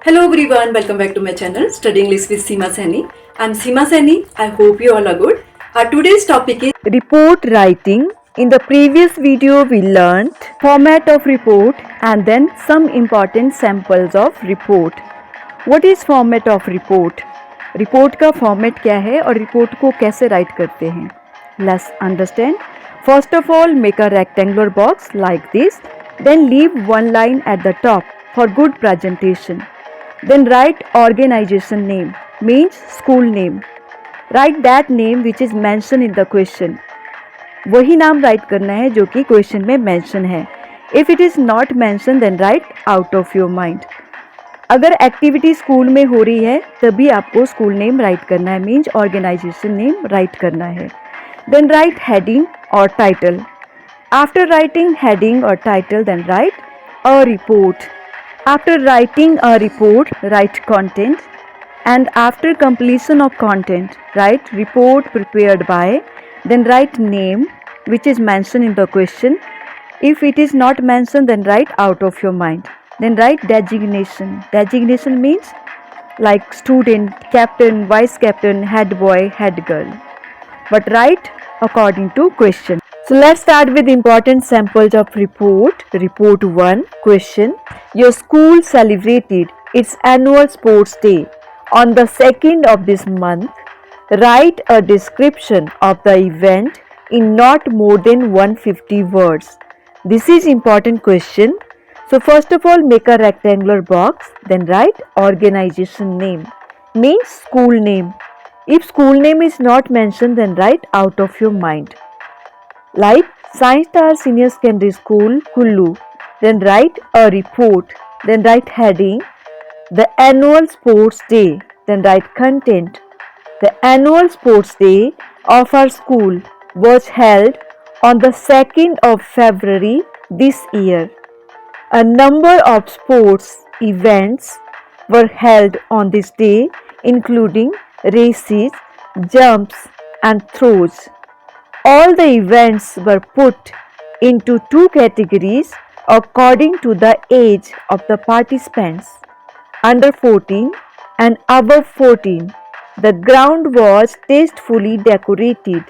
Hello everyone, welcome back to my channel Studying English with Seema Saini. I'm Seema Saini. I hope you all are good. Our today's topic is report writing. In the previous video we learned format of report and then some important samples of report. What is format of report? Report का format क्या है और report को कैसे right करते हैं? Let's understand. First of all, make a rectangular box like this. Then leave one line at the top for good presentation. Then write organization name, means school name. Write that name which is mentioned in the question. वही नाम right करना है जो कि question में mention है. If it is not mention then write out of your mind. अगर activity school में हो रही है तभी आपको स्कूल नेम राइट करना है, मीन्स ऑर्गेनाइजेशन नेम राइट करना है. देन राइट हेडिंग और टाइटल. आफ्टर राइटिंग हेडिंग और title then write a report. After writing a report write content, and after completion of content write report prepared by. Then write name which is mentioned in the question. If it is not mentioned then write out of your mind. Then write designation. Designation means like student, captain, vice captain, head boy, head girl, but write according to question. So let's start with important samples of report. Report 1. Question: your school celebrated its annual sports day on the 2nd of this month. Write a description of the event in not more than 150 words. This is important question. So first of all, make a rectangular box. Then write organization name, means school name. If school name is not mentioned then write out of your mind. Like Science Star Senior Secondary School, Kullu. Then write a report. Then write heading the annual sports day. Then write content. The annual sports day of our school was held on the 2nd of February this year. A number of sports events were held on this day, including races, jumps, and throws. All the events were put into two categories according to the age of the participants: under 14 and above 14. The ground was tastefully decorated,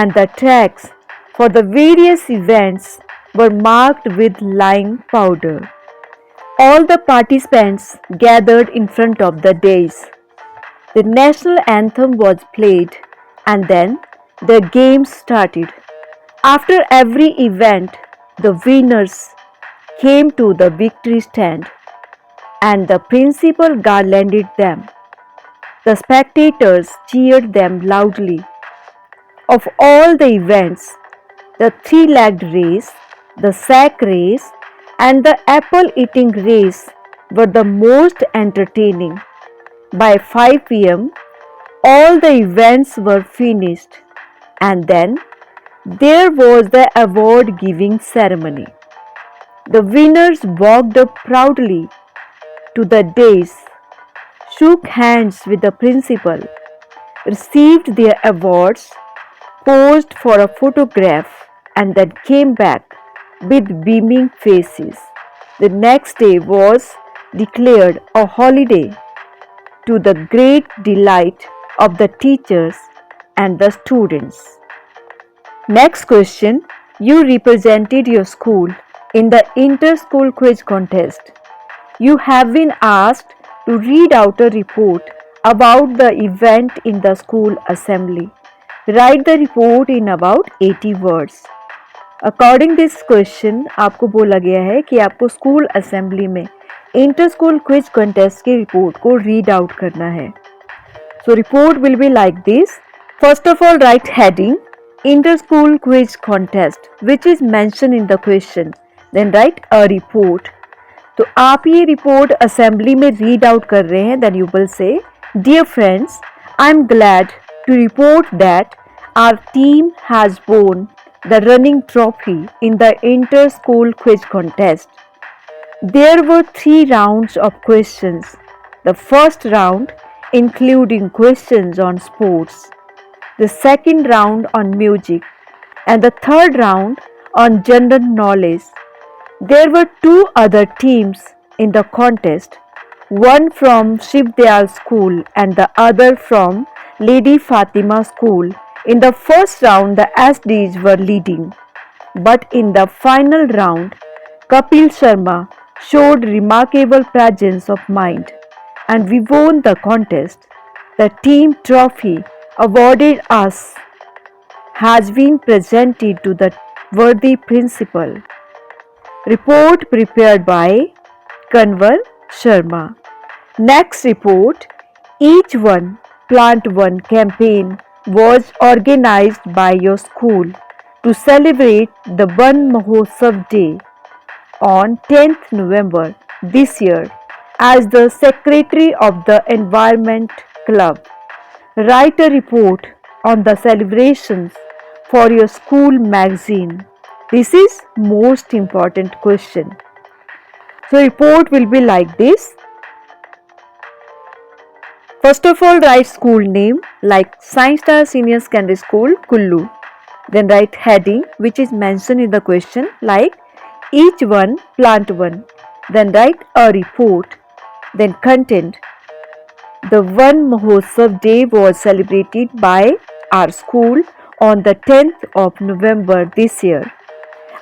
and the tracks for the various events were marked with lime powder. All the participants gathered in front of the dais. The national anthem was played, and then the games started. After every event, the winners came to the victory stand, and the principal garlanded them. The spectators cheered them loudly. Of all the events, the three-legged race, the sack race, and the apple-eating race were the most entertaining. By 5 p.m., all the events were finished, and then there was the award-giving ceremony. The winners walked up proudly to the dais, shook hands with the principal, received their awards, posed for a photograph, and then came back with beaming faces. The next day was declared a holiday to the great delight of the teachers and the students. Next question. You represented your school in the inter-school quiz contest. You have been asked to read out a report about the event in the school assembly. Write the report in about 80 words. According this question, आपको बोला गया है कि आपको school assembly में inter school quiz contest की report को read out करना है. So report will be like this. First of all, write heading inter school quiz contest which is mentioned in the question. Then write a report. तो आप ये report assembly में read out कर रहे हैं. Then you will say, Dear friends, I am glad to report that our team has won the running trophy in the inter school quiz contest. There were 3 rounds of questions. The first round including questions on sports, the second round on music, and the third round on general knowledge. There were 2 other teams in the contest. one from Shiv Dayal School and the other from Lady Fatima School. In the first round, the SDs were leading, but in the final round, Kapil Sharma showed remarkable presence of mind and we won the contest. The team trophy awarded us has been presented to the worthy principal. Report prepared by Kanwar Sharma. Next report, Each One Plant One campaign was organized by your school to celebrate the Van Mahotsav Day on 10th November this year. As the Secretary of the Environment Club, write a report on the celebrations for your school magazine. This is most important question. So report will be like this. First of all, write school name like Science Star Senior Secondary School, Kullu. Then write heading which is mentioned in the question like Each One Plant One. Then write a report. Then content. The Van Mahotsav Day was celebrated by our school on the 10th of November this year.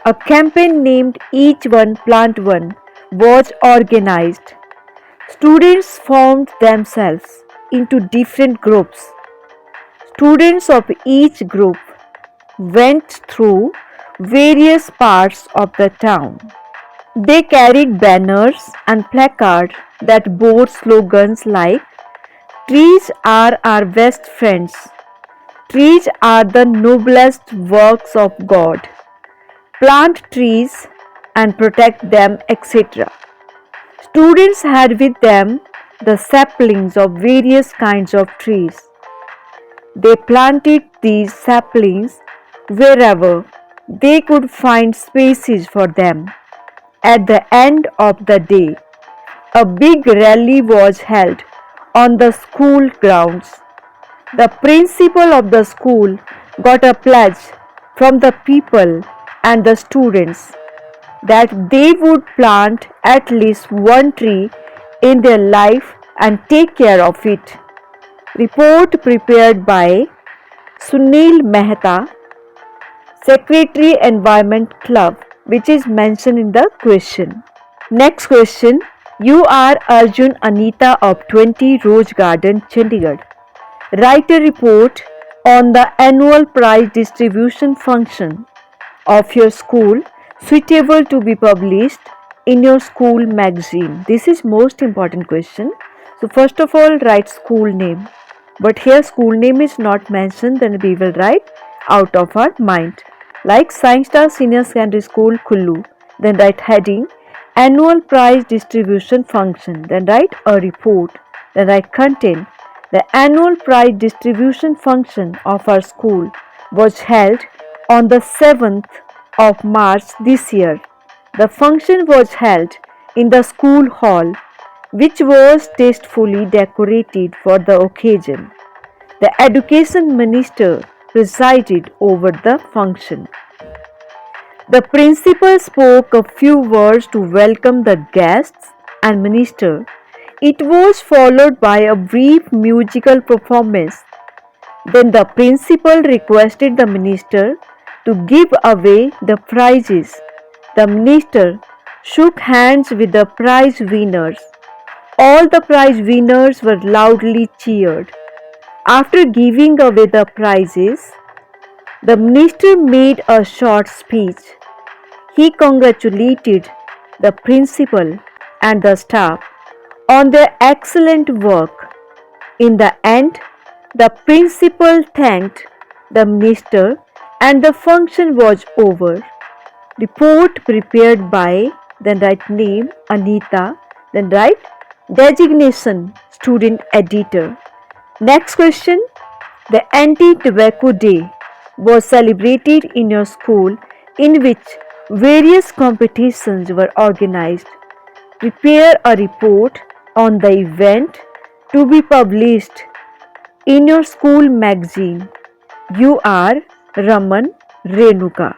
A campaign named Each One Plant One was organized. Students formed themselves into different groups. Students of each group went through various parts of the town. They carried banners and placards that bore slogans like Trees are our best friends. Trees are the noblest works of God. Plant trees and protect them, etc. Students had with them the saplings of various kinds of trees. They planted these saplings wherever they could find spaces for them. At the end of the day, a big rally was held on the school grounds. The principal of the school got a pledge from the people and the students that they would plant at least one tree in their life and take care of it. Report prepared by Sunil Mehta, Secretary Environment Club, which is mentioned in the question. Next question. You are Arjun Anita of 20 Rose Garden, Chandigarh. Write a report on the annual prize distribution function of your school suitable to be published in your school magazine. This is most important question. So first of all, write school name. But here school name is not mentioned, then we will write out of our mind. Like Science Star Senior Secondary School, Kullu. Then write heading, annual prize distribution function. Then write a report. Then write content. The annual prize distribution function of our school was held on the 7th of March this year. The function was held in the school hall, which was tastefully decorated for the occasion. The education minister presided over the function. The principal spoke a few words to welcome the guests and minister. It was followed by a brief musical performance. Then the principal requested the minister to give away the prizes. The minister shook hands with the prize winners. All the prize winners were loudly cheered. After giving away the prizes, the minister made a short speech. He congratulated the principal and the staff on their excellent work. In the end, the principal thanked the minister and the function was over. Report prepared by, then write name, Anita, then write designation, student editor. Next question. The Anti-Tobacco Day was celebrated in your school in which various competitions were organized. Prepare a report on the event to be published in your school magazine. You are Raman Renuka.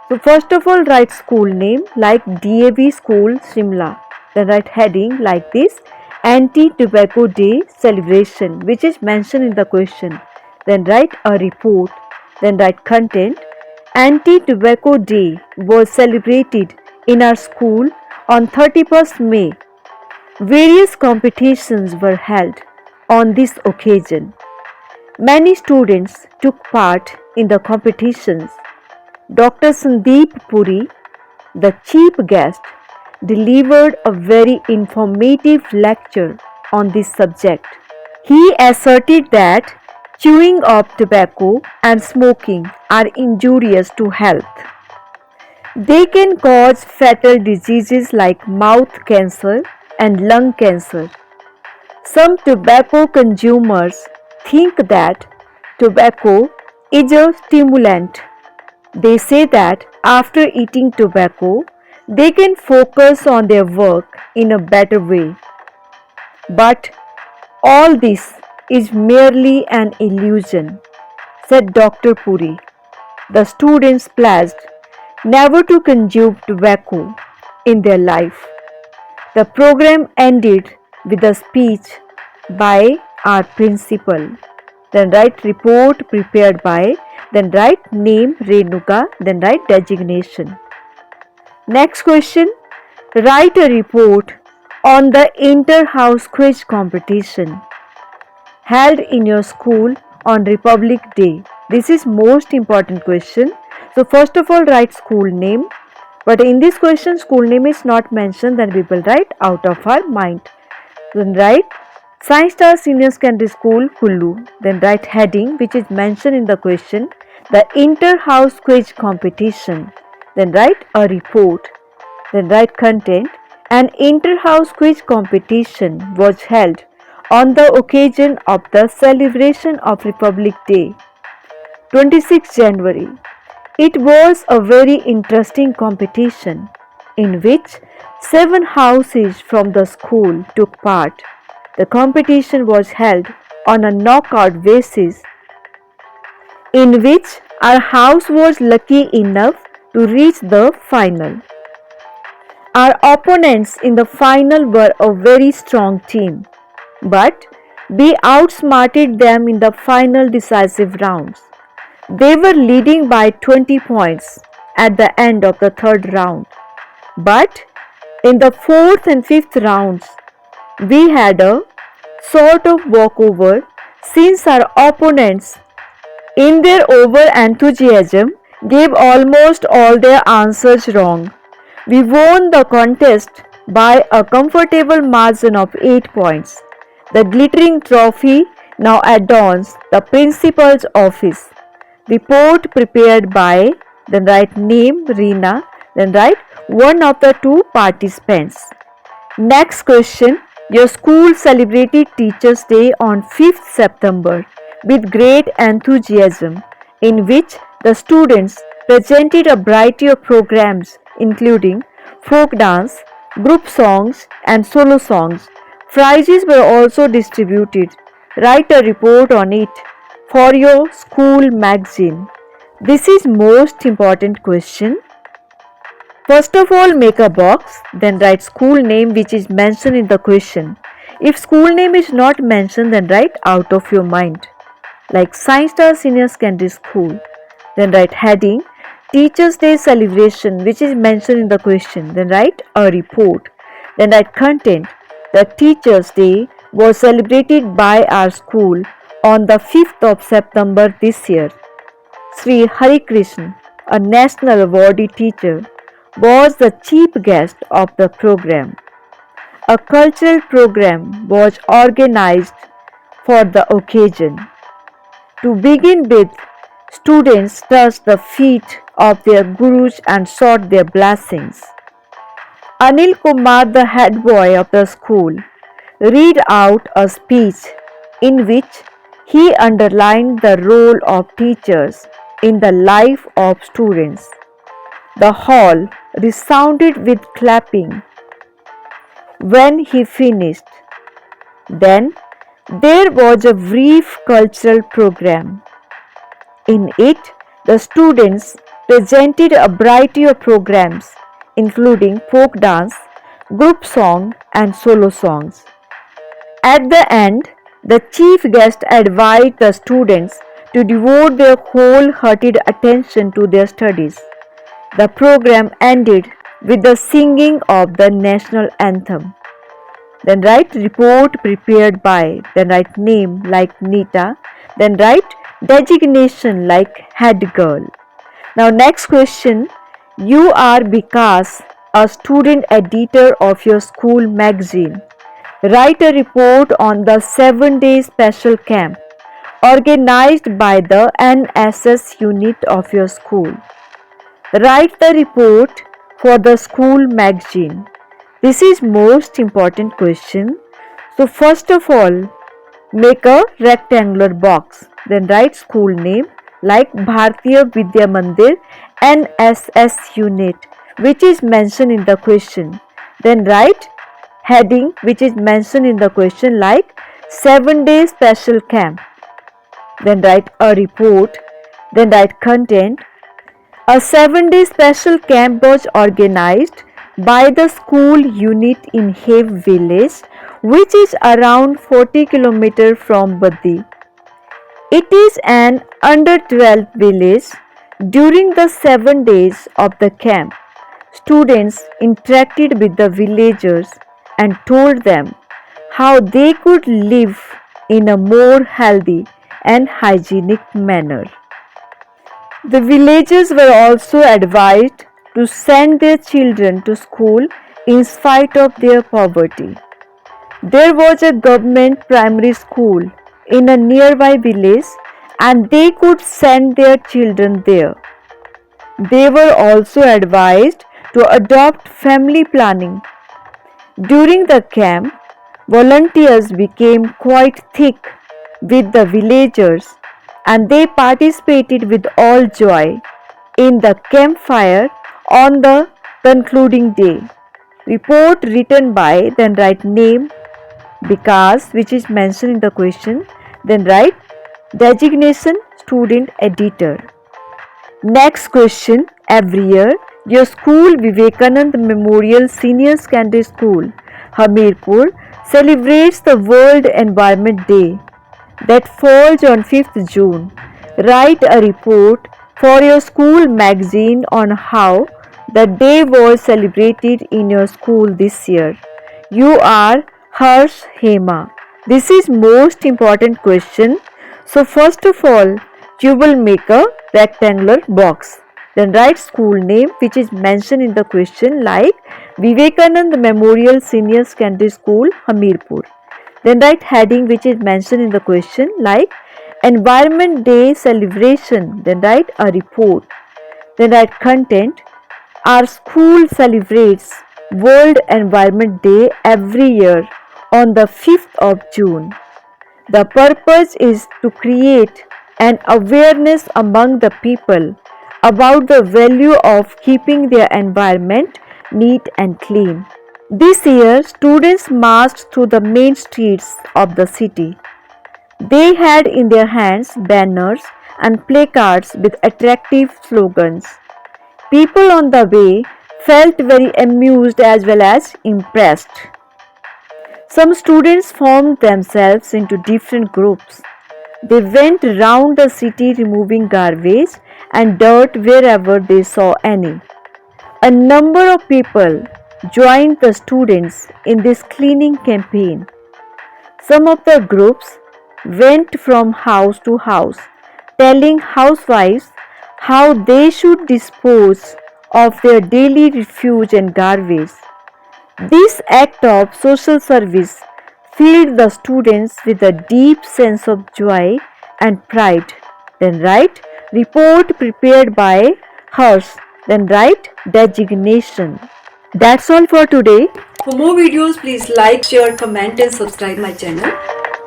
So first of all, write school name like DAV School, Shimla. then write heading like this, Anti-Tobacco Day Celebration, which is mentioned in the question. Then write a report, then write content. Anti-Tobacco Day was celebrated in our school on 31st May. Various competitions were held on this occasion. Many students took part in the competitions. Dr. Sandeep Puri, the chief guest, delivered a very informative lecture on this subject. He asserted that chewing of tobacco and smoking are injurious to health. They can cause fatal diseases like mouth cancer and lung cancer. Some tobacco consumers think that tobacco is a stimulant. They say that after eating tobacco, they can focus on their work in a better way. But all this is merely an illusion, said Dr. Puri. The students pledged never to consume tobacco in their life. The program ended with a speech by our principal. Then write report prepared by, then write name Renuka, then write designation. Next question, write a report on the inter-house quiz competition held in your school on Republic Day. This is most important question. So first of all write school name, but in this question school name is not mentioned, then we will write out of our mind. Then write Science Star Senior Secondary School Kullu. Then write heading which is mentioned in the question, the inter-house quiz competition. Then write a report. Then write content. An inter-house quiz competition was held on the occasion of the celebration of Republic Day, 26 January. It was a very interesting competition in which 7 houses from the school took part. The competition was held on a knockout basis in which our house was lucky enough to reach the final. Our opponents in the final were a very strong team, but we outsmarted them in the final decisive rounds. They were leading by 20 points at the end of the third round, but in the fourth and fifth rounds, we had a sort of walkover since our opponents, in their over enthusiasm, gave almost all their answers wrong. We won the contest by a comfortable margin of 8 points. The glittering trophy now adorns the principal's office. Report prepared by, then write name Reena, then write one of the 2 participants. Next question, your school celebrated Teachers' Day on 5th September with great enthusiasm, in which the students presented a variety of programs including folk dance, group songs and solo songs. Prizes were also distributed. Write a report on it for your school magazine. This is most important question. First of all, make a box, then write school name which is mentioned in the question. If school name is not mentioned, then write out of your mind, like Science Star Senior Secondary School. Then write heading, Teachers' Day celebration which is mentioned in the question. Then write a report. Then write content. The Teachers' Day was celebrated by our school on the 5th of September this year. Sri Hari Krishna, a national awardee teacher, was the chief guest of the program. A cultural program was organized for the occasion. To begin with, students touched the feet of their gurus and sought their blessings. Anil Kumar, the head boy of the school, read out a speech in which he underlined the role of teachers in the life of students. The hall resounded with clapping when he finished. Then there was a brief cultural program. In it, the students presented a variety of programs including folk dance, group song and solo songs. At the end, the chief guest advised the students to devote their wholehearted attention to their studies. The program ended with the singing of the national anthem. Then write report prepared by, then write name like Nita, then write designation like head girl. Now next question, you are Vikas, a student editor of your school magazine. Write a report on the 7-day special camp organized by the NSS unit of your school. Write the report for the school magazine. This is most important question. So first of all, make a rectangular box. Then write school name like Bharatiya Vidya Mandir NSS unit, which is mentioned in the question. Then write heading which is mentioned in the question like 7-day special camp. Then write a report. Then write content. A 7-day special camp was organized by the school unit in Have village, which is around 40 km from Baddi. It is an under 12 village. During the 7 days of the camp, students interacted with the villagers and told them how they could live in a more healthy and hygienic manner. The villagers were also advised to send their children to school in spite of their poverty. There was a government primary school in a nearby village and they could send their children there. They were also advised to adopt family planning. During the camp, volunteers became quite thick with the villagers and they participated with all joy in the campfire on the concluding day. Report written by, then write name, Vikas, which is mentioned in the question, then write designation student editor. Next question, every year your school Vivekanand Memorial Senior Secondary School, Hamirpur, celebrates the World Environment Day that falls on 5th June. Write a report for your school magazine on how the day was celebrated in your school this year. You are Harsh Hema. This is most important question. So first of all, you will make a rectangular box. Then write school name which is mentioned in the question like Vivekanand Memorial Senior Secondary School, Hamirpur. Then write heading which is mentioned in the question like Environment Day celebration. Then write a report. Then write content. Our school celebrates World Environment Day every year on the 5th of June. The purpose is to create an awareness among the people about the value of keeping their environment neat and clean. This year, students marched through the main streets of the city. They had in their hands banners and placards with attractive slogans. People on the way felt very amused as well as impressed. Some students formed themselves into different groups. They went round the city removing garbage and dirt wherever they saw any. A number of people joined the students in this cleaning campaign. Some of the groups went from house to house telling housewives how they should dispose of their daily refuse and garbage. This act of social service filled the students with a deep sense of joy and pride. Then write report prepared by Harsh. Then write designation. That's all for today. For more videos, please like, share, comment and subscribe my channel.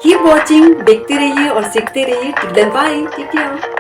Keep watching, देखते रहिए और सीखते रहिए. Till then, bye. Take care.